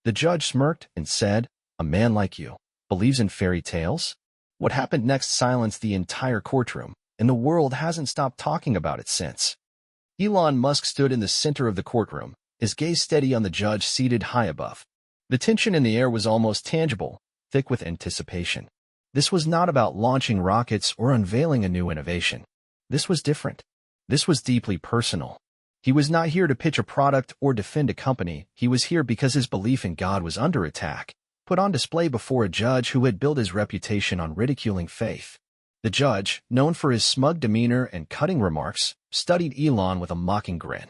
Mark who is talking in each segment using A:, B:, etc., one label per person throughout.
A: The judge smirked and said, "A man like you believes in fairy tales?" What happened next silenced the entire courtroom, and the world hasn't stopped talking about it since. Elon Musk stood in the center of the courtroom, his gaze steady on the judge seated high above. The tension in the air was almost tangible, thick with anticipation. This was not about launching rockets or unveiling a new innovation. This was different. This was deeply personal. He was not here to pitch a product or defend a company. He was here because his belief in God was under attack, put on display before a judge who had built his reputation on ridiculing faith. The judge, known for his smug demeanor and cutting remarks, studied Elon with a mocking grin.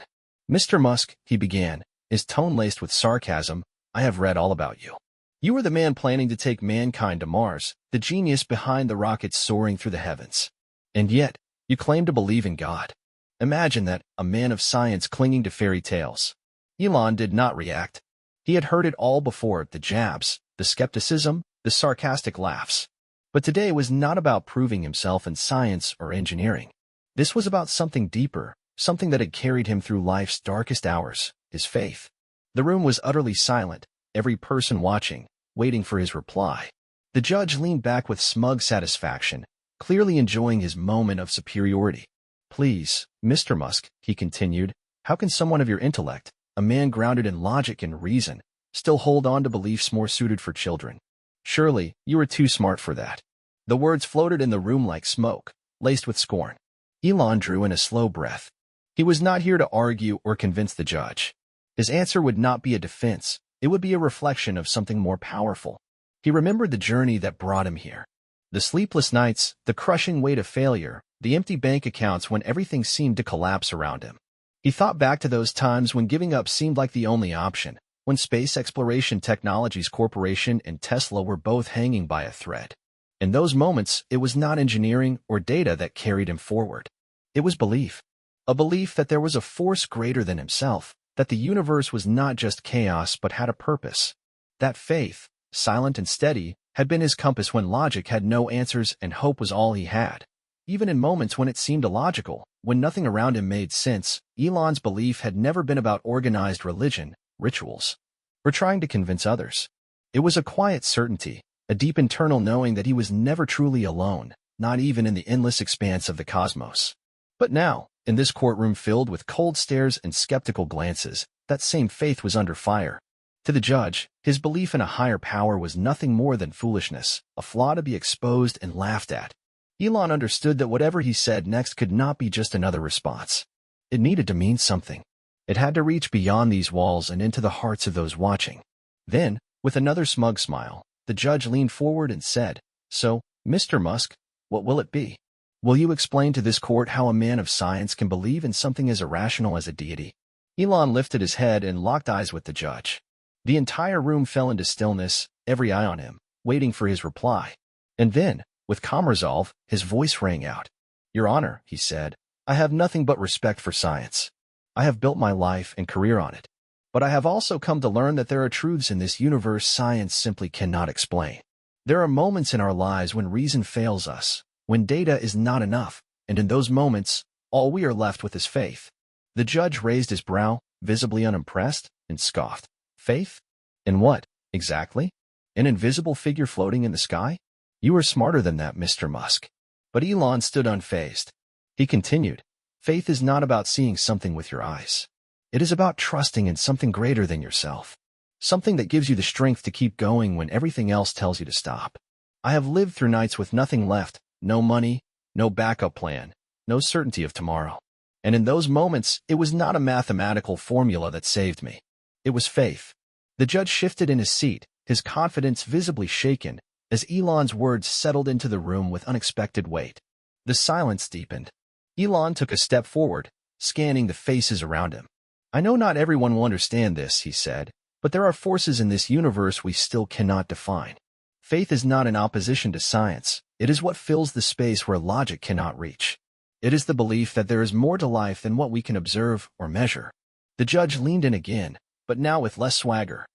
A: "Mr. Musk," he began, his tone laced with sarcasm, "I have read all about you. You were the man planning to take mankind to Mars, the genius behind the rockets soaring through the heavens. And yet, you claim to believe in God. Imagine that, a man of science clinging to fairy tales." Elon did not react. He had heard it all before, the jabs, the skepticism, the sarcastic laughs. But today was not about proving himself in science or engineering. This was about something deeper, something that had carried him through life's darkest hours, his faith. The room was utterly silent, every person watching, waiting for his reply. The judge leaned back with smug satisfaction, clearly enjoying his moment of superiority. "Please, Mr. Musk," he continued, "how can someone of your intellect, a man grounded in logic and reason, still hold on to beliefs more suited for children? Surely, you are too smart for that." The words floated in the room like smoke, laced with scorn. Elon drew in a slow breath. He was not here to argue or convince the judge. His answer would not be a defense. It would be a reflection of something more powerful. He remembered the journey that brought him here. The sleepless nights, the crushing weight of failure, the empty bank accounts when everything seemed to collapse around him. He thought back to those times when giving up seemed like the only option, when Space Exploration Technologies Corporation and Tesla were both hanging by a thread. In those moments, it was not engineering or data that carried him forward. It was belief. A belief that there was a force greater than himself, that the universe was not just chaos but had a purpose. That faith, silent and steady, had been his compass when logic had no answers and hope was all he had. Even in moments when it seemed illogical, when nothing around him made sense, Elon's belief had never been about organized religion, rituals, or trying to convince others. It was a quiet certainty, a deep internal knowing that he was never truly alone, not even in the endless expanse of the cosmos. But now, in this courtroom filled with cold stares and skeptical glances, that same faith was under fire. To the judge, his belief in a higher power was nothing more than foolishness, a flaw to be exposed and laughed at. Elon understood that whatever he said next could not be just another response. It needed to mean something. It had to reach beyond these walls and into the hearts of those watching. Then, with another smug smile, the judge leaned forward and said, "So, Mr. Musk, what will it be? Will you explain to this court how a man of science can believe in something as irrational as a deity?" Elon lifted his head and locked eyes with the judge. The entire room fell into stillness, every eye on him, waiting for his reply. And then, with calm resolve, his voice rang out. "Your Honor," he said, "I have nothing but respect for science. I have built my life and career on it. But I have also come to learn that there are truths in this universe science simply cannot explain. There are moments in our lives when reason fails us, when data is not enough, and in those moments, all we are left with is faith." The judge raised his brow, visibly unimpressed, and scoffed. "Faith? In what, exactly? An invisible figure floating in the sky? You are smarter than that, Mr. Musk." But Elon stood unfazed. He continued, "Faith is not about seeing something with your eyes. It is about trusting in something greater than yourself. Something that gives you the strength to keep going when everything else tells you to stop. I have lived through nights with nothing left, no money, no backup plan, no certainty of tomorrow. And in those moments, it was not a mathematical formula that saved me. It was faith." The judge shifted in his seat, his confidence visibly shaken, as Elon's words settled into the room with unexpected weight. The silence deepened. Elon took a step forward, scanning the faces around him. "I know not everyone will understand this," he said, "but there are forces in this universe we still cannot define. Faith is not in opposition to science. It is what fills the space where logic cannot reach. It is the belief that there is more to life than what we can observe or measure." The judge leaned in again, but now with less swagger.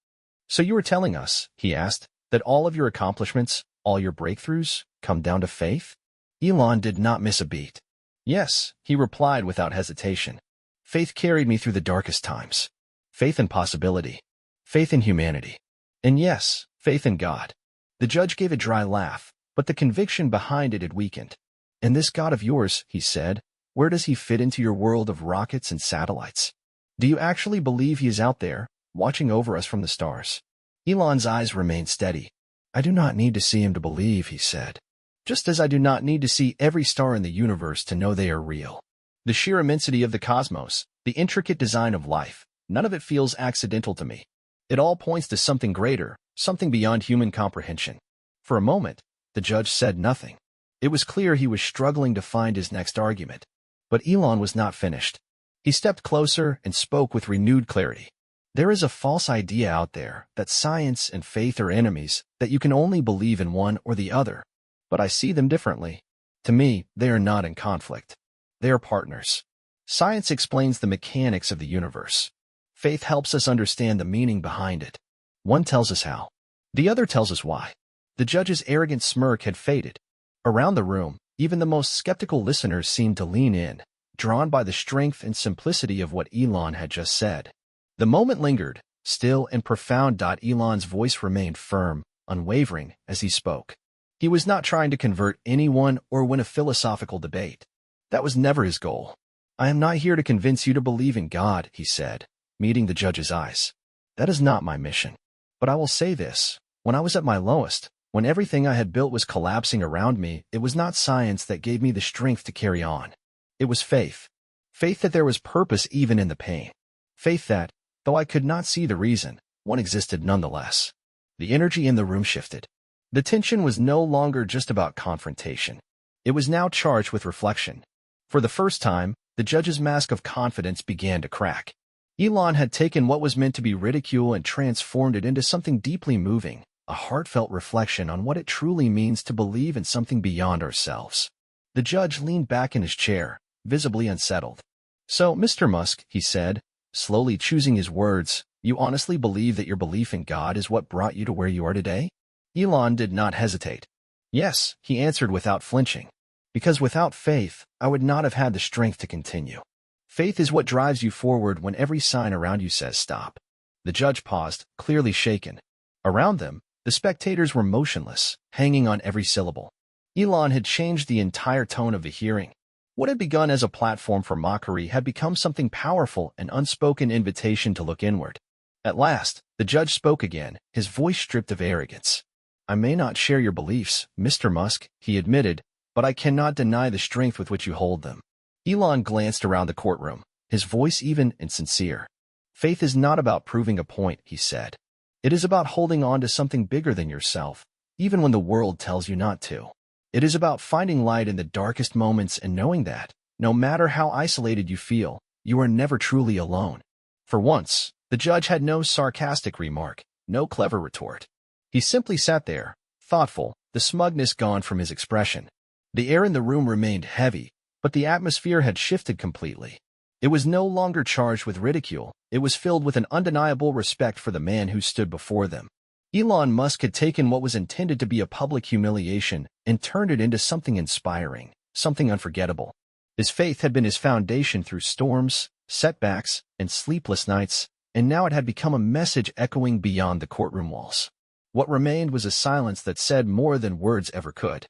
A: "So you are telling us," he asked, "that all of your accomplishments, all your breakthroughs, come down to faith?" Elon did not miss a beat. "Yes," he replied without hesitation. "Faith carried me through the darkest times. Faith in possibility. Faith in humanity. And yes, faith in God. The judge gave a dry laugh, but the conviction behind it had weakened. And this God of yours, he said, where does he fit into your world of rockets and satellites? Do you actually believe he is out there, watching over us from the stars? Elon's eyes remained steady. I do not need to see him to believe, he said. Just as I do not need to see every star in the universe to know they are real. The sheer immensity of the cosmos, the intricate design of life, none of it feels accidental to me. It all points to something greater, something beyond human comprehension. For a moment, the judge said nothing. It was clear he was struggling to find his next argument. But Elon was not finished. He stepped closer and spoke with renewed clarity. There is a false idea out there that science and faith are enemies, that you can only believe in one or the other. But I see them differently. To me, they are not in conflict. They are partners. Science explains the mechanics of the universe. Faith helps us understand the meaning behind it. One tells us how. The other tells us why. The judge's arrogant smirk had faded. Around the room, even the most skeptical listeners seemed to lean in, drawn by the strength and simplicity of what Elon had just said. The moment lingered, still and profound. Elon's voice remained firm, unwavering, as he spoke. He was not trying to convert anyone or win a philosophical debate. That was never his goal. I am not here to convince you to believe in God, he said, meeting the judge's eyes. That is not my mission. But I will say this, when I was at my lowest, when everything I had built was collapsing around me, it was not science that gave me the strength to carry on. It was faith. Faith that there was purpose even in the pain. Faith that, though I could not see the reason, one existed nonetheless. The energy in the room shifted. The tension was no longer just about confrontation. It was now charged with reflection. For the first time, the judge's mask of confidence began to crack. Elon had taken what was meant to be ridicule and transformed it into something deeply moving, a heartfelt reflection on what it truly means to believe in something beyond ourselves. The judge leaned back in his chair, visibly unsettled. So, Mr. Musk, he said, slowly choosing his words, you honestly believe that your belief in God is what brought you to where you are today? Elon did not hesitate. Yes, he answered without flinching. Because without faith, I would not have had the strength to continue. Faith is what drives you forward when every sign around you says stop. The judge paused, clearly shaken. Around them, the spectators were motionless, hanging on every syllable. Elon had changed the entire tone of the hearing. What had begun as a platform for mockery had become something powerful, an unspoken invitation to look inward. At last, the judge spoke again, his voice stripped of arrogance. I may not share your beliefs, Mr. Musk, he admitted, but I cannot deny the strength with which you hold them. Elon glanced around the courtroom, his voice even and sincere. Faith is not about proving a point, he said. It is about holding on to something bigger than yourself, even when the world tells you not to. It is about finding light in the darkest moments and knowing that, no matter how isolated you feel, you are never truly alone. For once, the judge had no sarcastic remark, no clever retort. He simply sat there, thoughtful, the smugness gone from his expression. The air in the room remained heavy, but the atmosphere had shifted completely. It was no longer charged with ridicule, it was filled with an undeniable respect for the man who stood before them. Elon Musk had taken what was intended to be a public humiliation and turned it into something inspiring, something unforgettable. His faith had been his foundation through storms, setbacks, and sleepless nights, and now it had become a message echoing beyond the courtroom walls. What remained was a silence that said more than words ever could.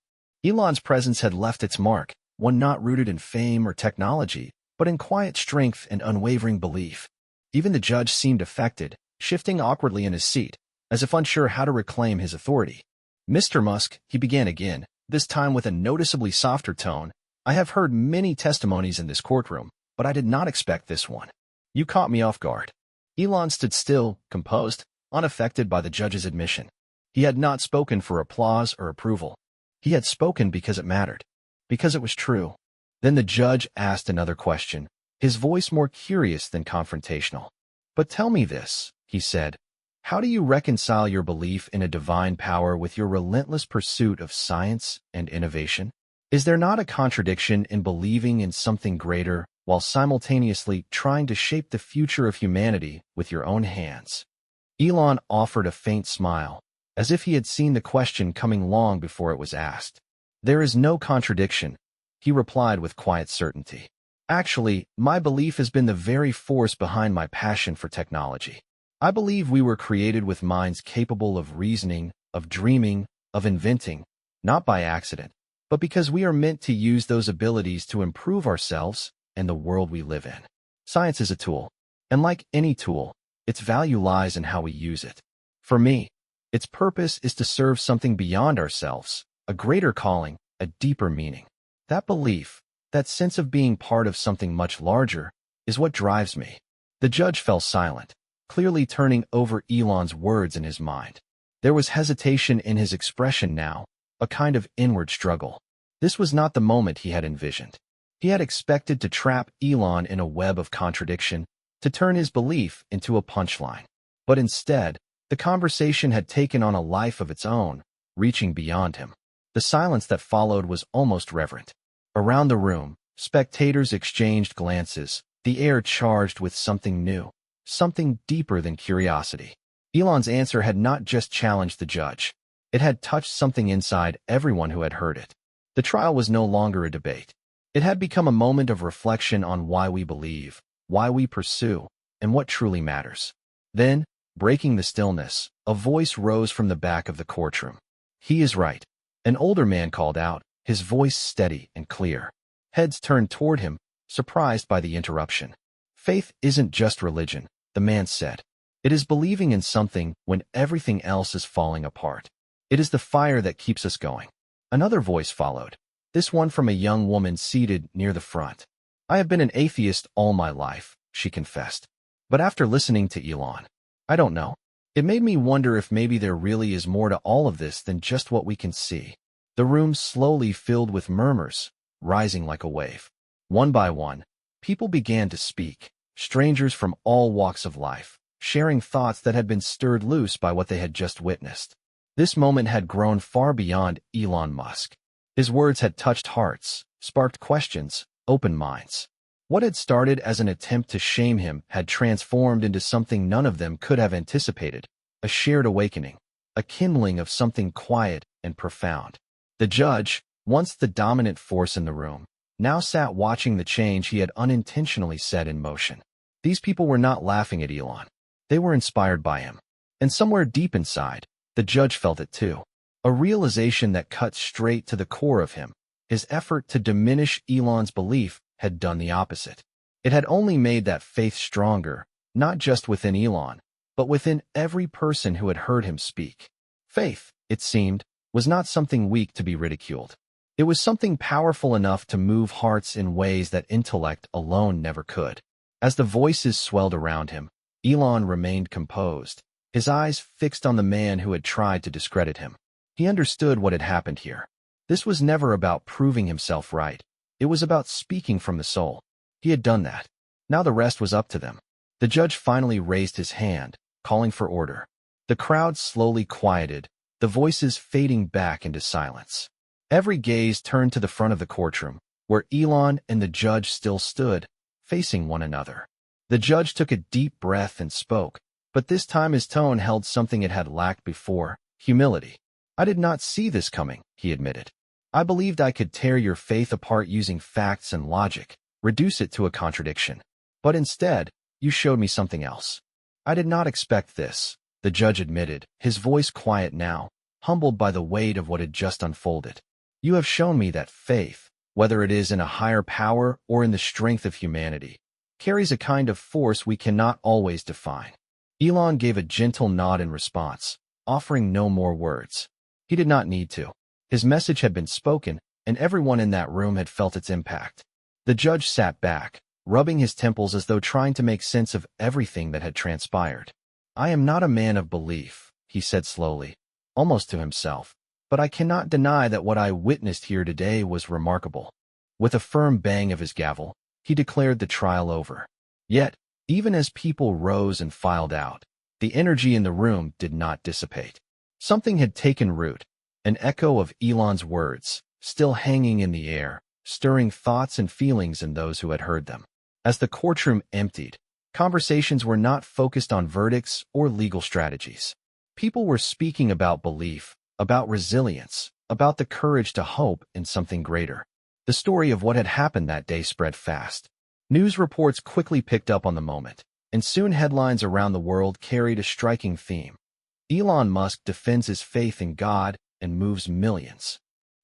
A: Elon's presence had left its mark, one not rooted in fame or technology, but in quiet strength and unwavering belief. Even the judge seemed affected, shifting awkwardly in his seat, as if unsure how to reclaim his authority. Mr. Musk, he began again, this time with a noticeably softer tone, I have heard many testimonies in this courtroom, but I did not expect this one. You caught me off guard. Elon stood still, composed, unaffected by the judge's admission. He had not spoken for applause or approval. He had spoken because it mattered, because it was true. Then the judge asked another question, his voice more curious than confrontational. But tell me this, he said. How do you reconcile your belief in a divine power with your relentless pursuit of science and innovation? Is there not a contradiction in believing in something greater while simultaneously trying to shape the future of humanity with your own hands? Elon offered a faint smile, as if he had seen the question coming long before it was asked. There is no contradiction, he replied with quiet certainty. Actually, my belief has been the very force behind my passion for technology. I believe we were created with minds capable of reasoning, of dreaming, of inventing, not by accident, but because we are meant to use those abilities to improve ourselves and the world we live in. Science is a tool, and like any tool, its value lies in how we use it. For me, its purpose is to serve something beyond ourselves, a greater calling, a deeper meaning. That belief, that sense of being part of something much larger, is what drives me. The judge fell silent, clearly turning over Elon's words in his mind. There was hesitation in his expression now, a kind of inward struggle. This was not the moment he had envisioned. He had expected to trap Elon in a web of contradiction, to turn his belief into a punchline. But instead, the conversation had taken on a life of its own, reaching beyond him. The silence that followed was almost reverent. Around the room, spectators exchanged glances, the air charged with something new, something deeper than curiosity. Elon's answer had not just challenged the judge. It had touched something inside everyone who had heard it. The trial was no longer a debate. It had become a moment of reflection on why we believe, why we pursue, and what truly matters. Then, breaking the stillness, a voice rose from the back of the courtroom. "He is right," an older man called out, his voice steady and clear. Heads turned toward him, surprised by the interruption. "Faith isn't just religion," the man said. "It is believing in something when everything else is falling apart. It is the fire that keeps us going." Another voice followed, this one from a young woman seated near the front. "I have been an atheist all my life," she confessed. "But after listening to Elon, I don't know. It made me wonder if maybe there really is more to all of this than just what we can see." The room slowly filled with murmurs, rising like a wave. One by one, people began to speak, strangers from all walks of life, sharing thoughts that had been stirred loose by what they had just witnessed. This moment had grown far beyond Elon Musk. His words had touched hearts, sparked questions, opened minds. What had started as an attempt to shame him had transformed into something none of them could have anticipated, a shared awakening, a kindling of something quiet and profound. The judge, once the dominant force in the room, now sat watching the change he had unintentionally set in motion. These people were not laughing at Elon. They were inspired by him. And somewhere deep inside, the judge felt it too. A realization that cut straight to the core of him. His effort to diminish Elon's belief had done the opposite. It had only made that faith stronger, not just within Elon, but within every person who had heard him speak. Faith, it seemed, was not something weak to be ridiculed. It was something powerful enough to move hearts in ways that intellect alone never could. As the voices swelled around him, Elon remained composed, his eyes fixed on the man who had tried to discredit him. He understood what had happened here. This was never about proving himself right. It was about speaking from the soul. He had done that. Now the rest was up to them. The judge finally raised his hand, calling for order. The crowd slowly quieted, the voices fading back into silence. Every gaze turned to the front of the courtroom, where Elon and the judge still stood, facing one another. The judge took a deep breath and spoke, but this time his tone held something it had lacked before: humility. "I did not see this coming," he admitted. "I believed I could tear your faith apart using facts and logic, reduce it to a contradiction. But instead, you showed me something else. I did not expect this," the judge admitted, his voice quiet now, humbled by the weight of what had just unfolded. "You have shown me that faith, whether it is in a higher power or in the strength of humanity, carries a kind of force we cannot always define." Elon gave a gentle nod in response, offering no more words. He did not need to. His message had been spoken, and everyone in that room had felt its impact. The judge sat back, rubbing his temples as though trying to make sense of everything that had transpired. "I am not a man of belief," he said slowly, almost to himself, "but I cannot deny that what I witnessed here today was remarkable." With a firm bang of his gavel, he declared the trial over. Yet, even as people rose and filed out, the energy in the room did not dissipate. Something had taken root, an echo of Elon's words, still hanging in the air, stirring thoughts and feelings in those who had heard them. As the courtroom emptied, conversations were not focused on verdicts or legal strategies. People were speaking about belief, about resilience, about the courage to hope in something greater. The story of what had happened that day spread fast. News reports quickly picked up on the moment. and soon headlines around the world carried a striking theme. Elon Musk defends his faith in God and moves millions.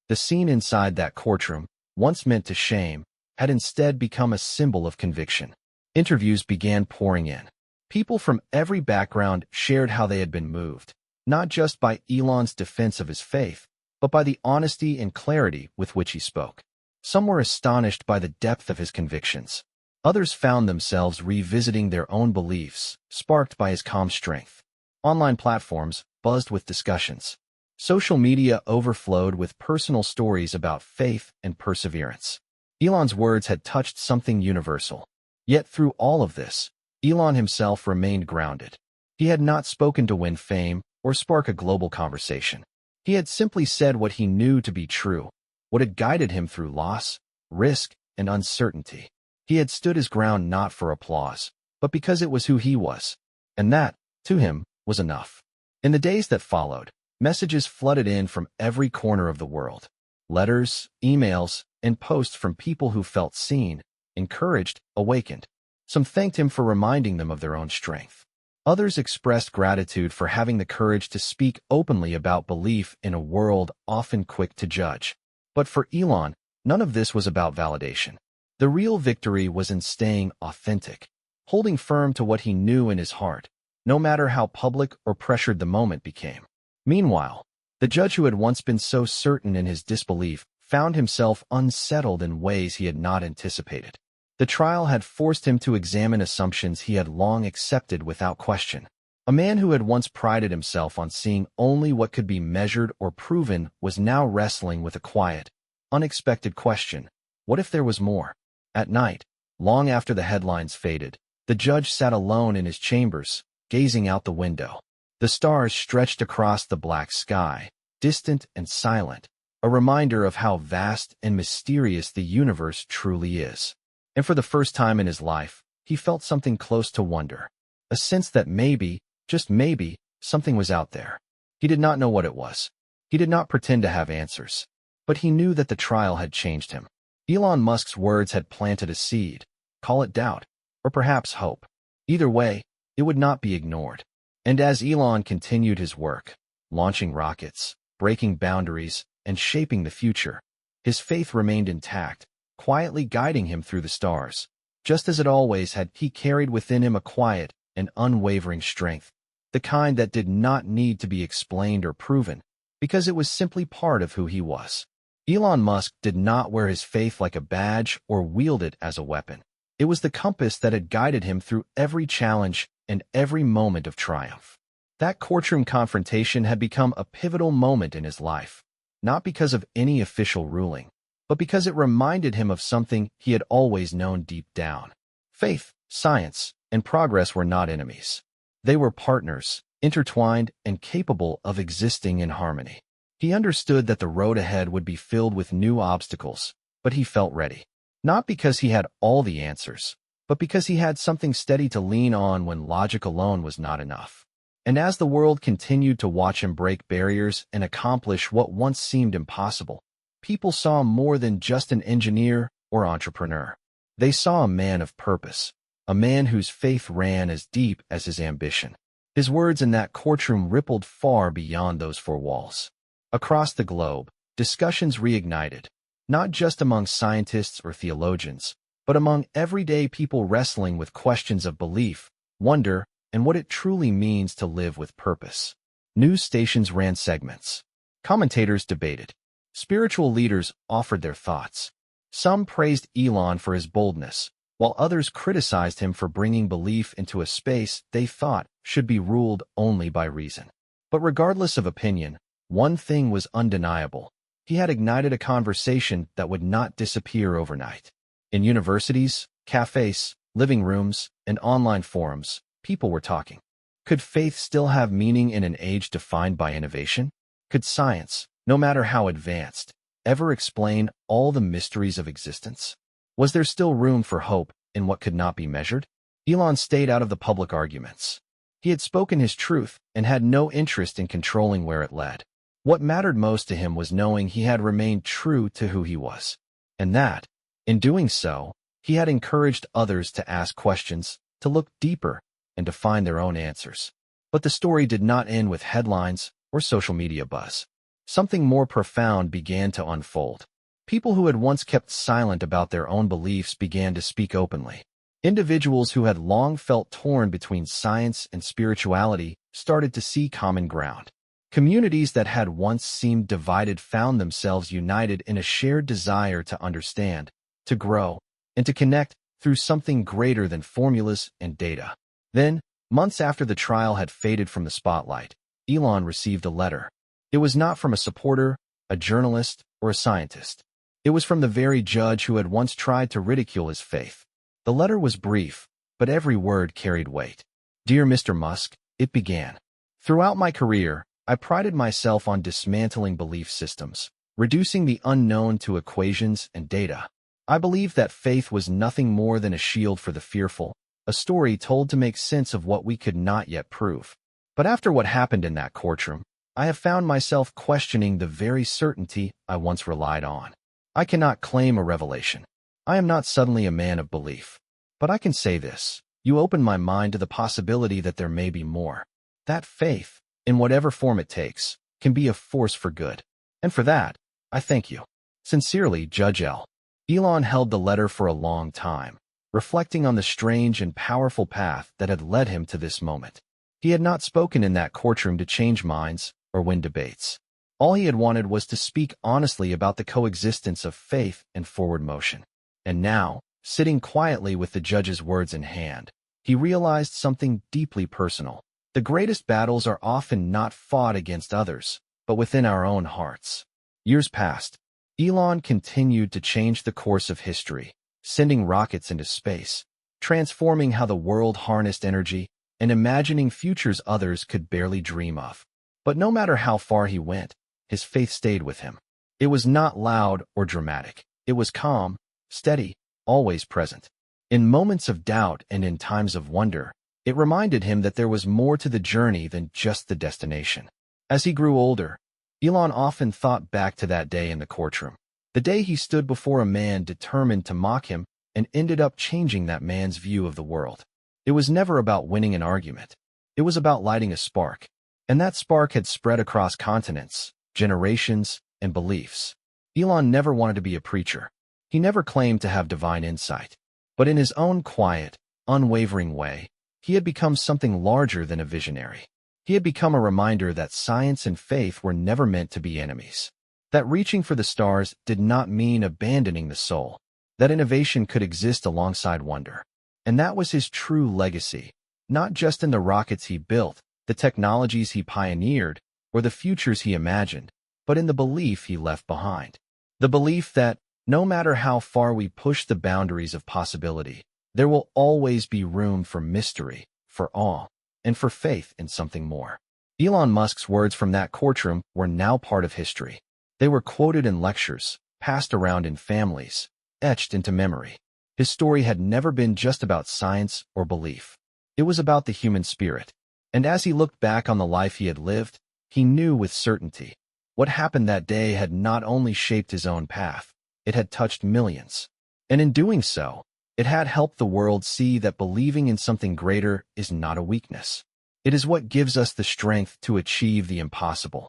A: The scene inside that courtroom, once meant to shame, had instead become a symbol of conviction. Interviews began pouring in. People from every background shared how they had been moved, not just by Elon's defense of his faith, but by the honesty and clarity with which he spoke. Some were astonished by the depth of his convictions. Others found themselves revisiting their own beliefs, sparked by his calm strength. Online platforms buzzed with discussions. Social media overflowed with personal stories about faith and perseverance. Elon's words had touched something universal. Yet through all of this, Elon himself remained grounded. He had not spoken to win fame or spark a global conversation. He had simply said what he knew to be true, what had guided him through loss, risk, and uncertainty. He had stood his ground not for applause, but because it was who he was. And that, to him, was enough. In the days that followed, messages flooded in from every corner of the world. Letters, emails, and posts from people who felt seen, encouraged, awakened. Some thanked him for reminding them of their own strength. Others expressed gratitude for having the courage to speak openly about belief in a world often quick to judge. But for Elon, none of this was about validation. The real victory was in staying authentic, holding firm to what he knew in his heart, no matter how public or pressured the moment became. Meanwhile, the judge who had once been so certain in his disbelief found himself unsettled in ways he had not anticipated. The trial had forced him to examine assumptions he had long accepted without question. A man who had once prided himself on seeing only what could be measured or proven was now wrestling with a quiet, unexpected question: what if there was more? At night, long after the headlines faded, the judge sat alone in his chambers, gazing out the window. The stars stretched across the black sky, distant and silent, a reminder of how vast and mysterious the universe truly is. And for the first time in his life, he felt something close to wonder, a sense that maybe, just maybe, something was out there. He did not know what it was. He did not pretend to have answers. But he knew that the trial had changed him. Elon Musk's words had planted a seed, call it doubt, or perhaps hope. Either way, it would not be ignored. And as Elon continued his work, launching rockets, breaking boundaries, and shaping the future, his faith remained intact, quietly guiding him through the stars. Just as it always had, he carried within him a quiet and unwavering strength, the kind that did not need to be explained or proven, because it was simply part of who he was. Elon Musk did not wear his faith like a badge or wield it as a weapon. It was the compass that had guided him through every challenge and every moment of triumph. That courtroom confrontation had become a pivotal moment in his life, not because of any official ruling, but because it reminded him of something he had always known deep down. Faith, science, and progress were not enemies. They were partners, intertwined and capable of existing in harmony. He understood that the road ahead would be filled with new obstacles, but he felt ready. Not because he had all the answers, but because he had something steady to lean on when logic alone was not enough. And as the world continued to watch him break barriers and accomplish what once seemed impossible, people saw more than just an engineer or entrepreneur. They saw a man of purpose, a man whose faith ran as deep as his ambition. His words in that courtroom rippled far beyond those four walls. Across the globe, discussions reignited, not just among scientists or theologians, but among everyday people wrestling with questions of belief, wonder, and what it truly means to live with purpose. News stations ran segments. Commentators debated. Spiritual leaders offered their thoughts. Some praised Elon for his boldness, while others criticized him for bringing belief into a space they thought should be ruled only by reason. But regardless of opinion, one thing was undeniable. He had ignited a conversation that would not disappear overnight. In universities, cafes, living rooms, and online forums, people were talking. Could faith still have meaning in an age defined by innovation? Could science, no matter how advanced, ever explain all the mysteries of existence? Was there still room for hope in what could not be measured? Elon stayed out of the public arguments. He had spoken his truth and had no interest in controlling where it led. What mattered most to him was knowing he had remained true to who he was, and that, in doing so, he had encouraged others to ask questions, to look deeper, and to find their own answers. But the story did not end with headlines or social media buzz. Something more profound began to unfold. People who had once kept silent about their own beliefs began to speak openly. Individuals who had long felt torn between science and spirituality started to see common ground. Communities that had once seemed divided found themselves united in a shared desire to understand, to grow, and to connect through something greater than formulas and data. Then, months after the trial had faded from the spotlight, Elon received a letter. It was not from a supporter, a journalist, or a scientist. It was from the very judge who had once tried to ridicule his faith. The letter was brief, but every word carried weight. Dear Mr. Musk, it began. Throughout my career, I prided myself on dismantling belief systems, reducing the unknown to equations and data. I believed that faith was nothing more than a shield for the fearful, a story told to make sense of what we could not yet prove. But after what happened in that courtroom, I have found myself questioning the very certainty I once relied on. I cannot claim a revelation. I am not suddenly a man of belief. But I can say this: you opened my mind to the possibility that there may be more. That faith, in whatever form it takes, can be a force for good. And for that, I thank you. Sincerely, Judge L. Elon held the letter for a long time, reflecting on the strange and powerful path that had led him to this moment. He had not spoken in that courtroom to change minds or win debates. All he had wanted was to speak honestly about the coexistence of faith and forward motion. And now, sitting quietly with the judge's words in hand, he realized something deeply personal. The greatest battles are often not fought against others, but within our own hearts. Years passed. Elon continued to change the course of history, sending rockets into space, transforming how the world harnessed energy, and imagining futures others could barely dream of. But no matter how far he went, his faith stayed with him. It was not loud or dramatic. It was calm, steady, always present. In moments of doubt and in times of wonder, it reminded him that there was more to the journey than just the destination. As he grew older, Elon often thought back to that day in the courtroom, the day he stood before a man determined to mock him and ended up changing that man's view of the world. It was never about winning an argument. It was about lighting a spark. And that spark had spread across continents, generations, and beliefs. Elon never wanted to be a preacher. He never claimed to have divine insight. But in his own quiet, unwavering way, he had become something larger than a visionary. He had become a reminder that science and faith were never meant to be enemies. That reaching for the stars did not mean abandoning the soul. That innovation could exist alongside wonder. And that was his true legacy, not just in the rockets he built, the technologies he pioneered, or the futures he imagined, but in the belief he left behind. The belief that, no matter how far we push the boundaries of possibility, there will always be room for mystery, for awe, and for faith in something more. Elon Musk's words from that courtroom were now part of history. They were quoted in lectures, passed around in families, etched into memory. His story had never been just about science or belief. It was about the human spirit. And as he looked back on the life he had lived, he knew with certainty what happened that day had not only shaped his own path, it had touched millions. And in doing so, it had helped the world see that believing in something greater is not a weakness. It is what gives us the strength to achieve the impossible.